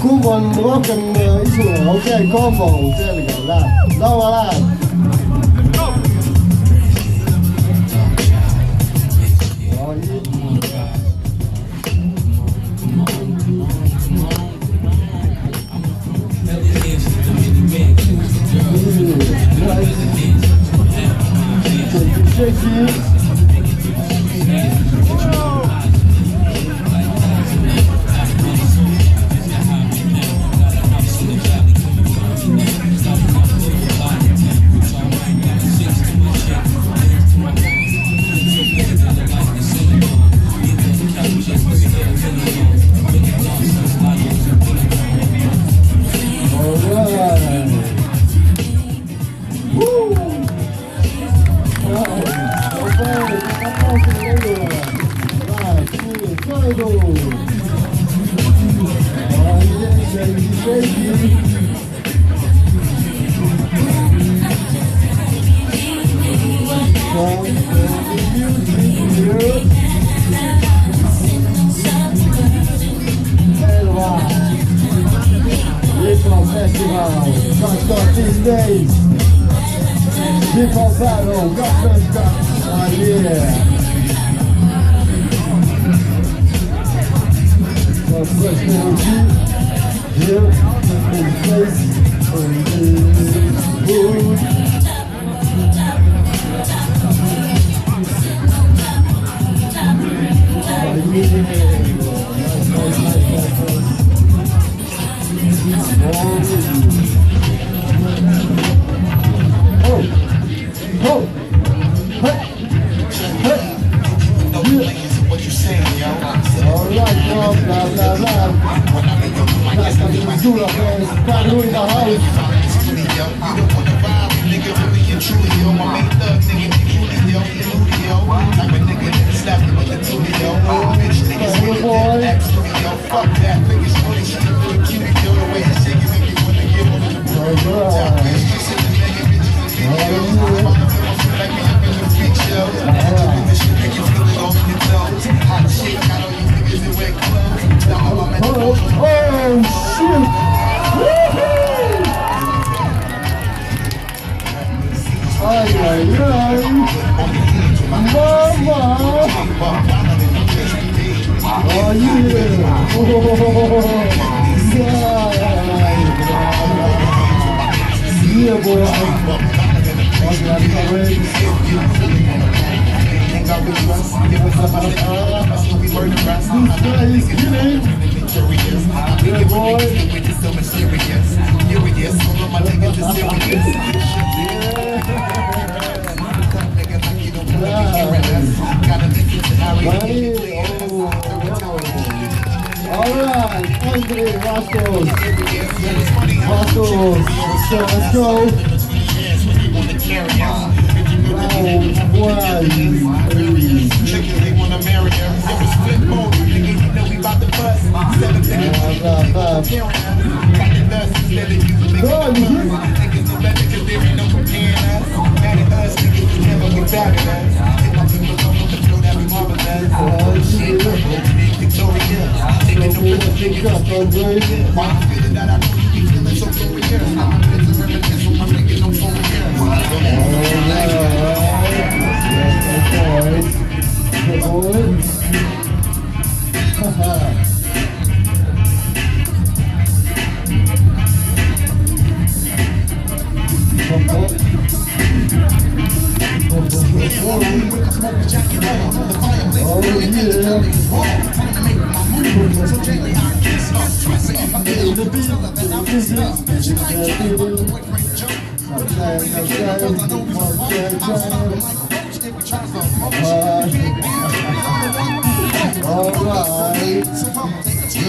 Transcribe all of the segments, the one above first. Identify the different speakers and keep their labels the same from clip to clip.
Speaker 1: Kumb on rohkem isu, okei, kombo, selge, läheb, laua läheb. Shaky. Festival, Rock 13 days. Hip Hop Battle, Rock Cup, yeah. So fresh energy, here in place, food. Alright, Andre Rastos. So let's go.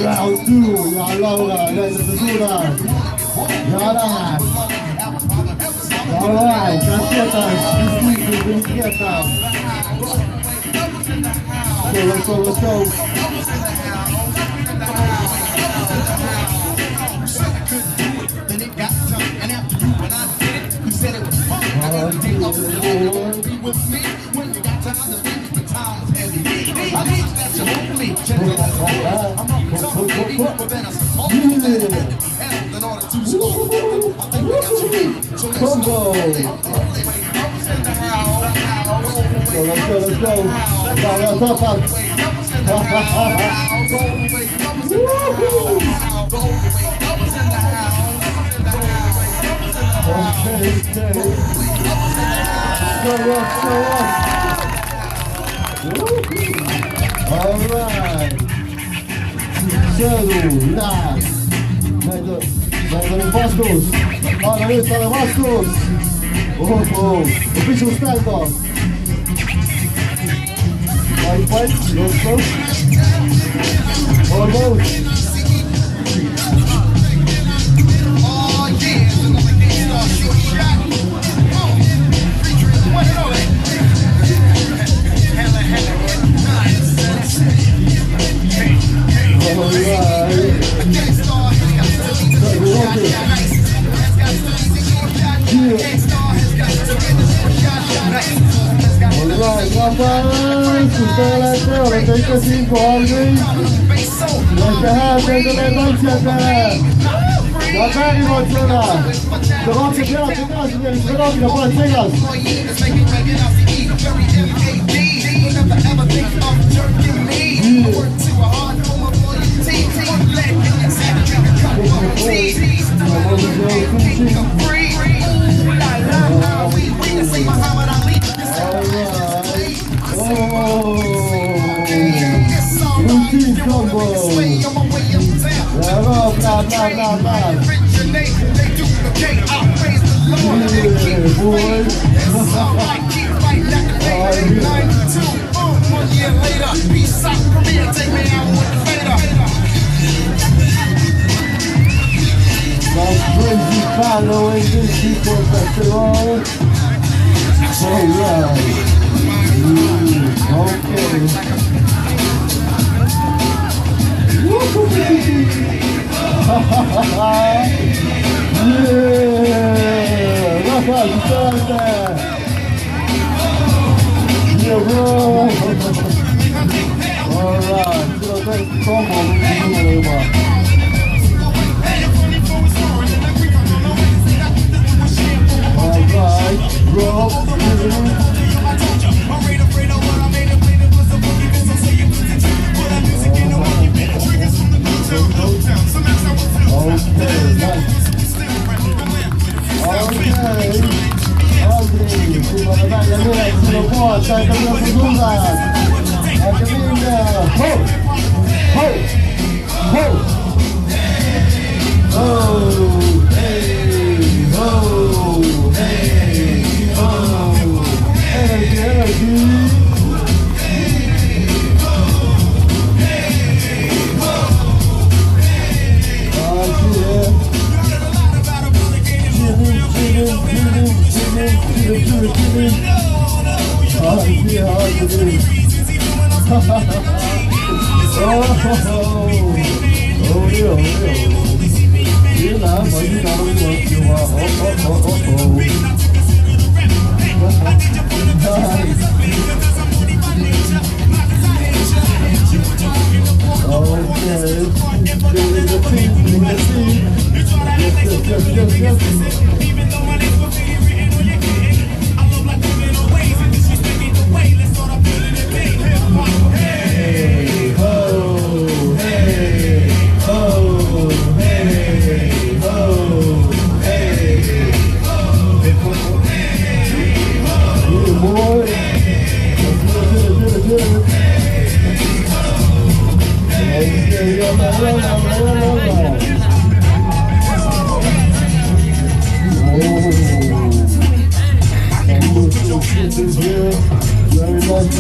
Speaker 1: Round 2, ja Laura, deze is de Zura. Ja dan. Alright, Casquetas. So let's go. Be with me when you got time to think the time is heavy. I need that you hold me. Combo. Let's go, let's go. Okay. Show up. All right. Shadow, last. Bastos. Olha aí, para Bastos. Official stand-off. One point, no close. Almost. Alright, 35 Aldrin. Lascia dentro le dolci a te. La bene emoziona. Davanti a te, fenomeno, poi Segas. Combo. Crazy following this people festival. Alright. Okay. Yeah, Rafael, you done that. Yeah, bro. Alright, so that's combo. Alright, bro. Very much.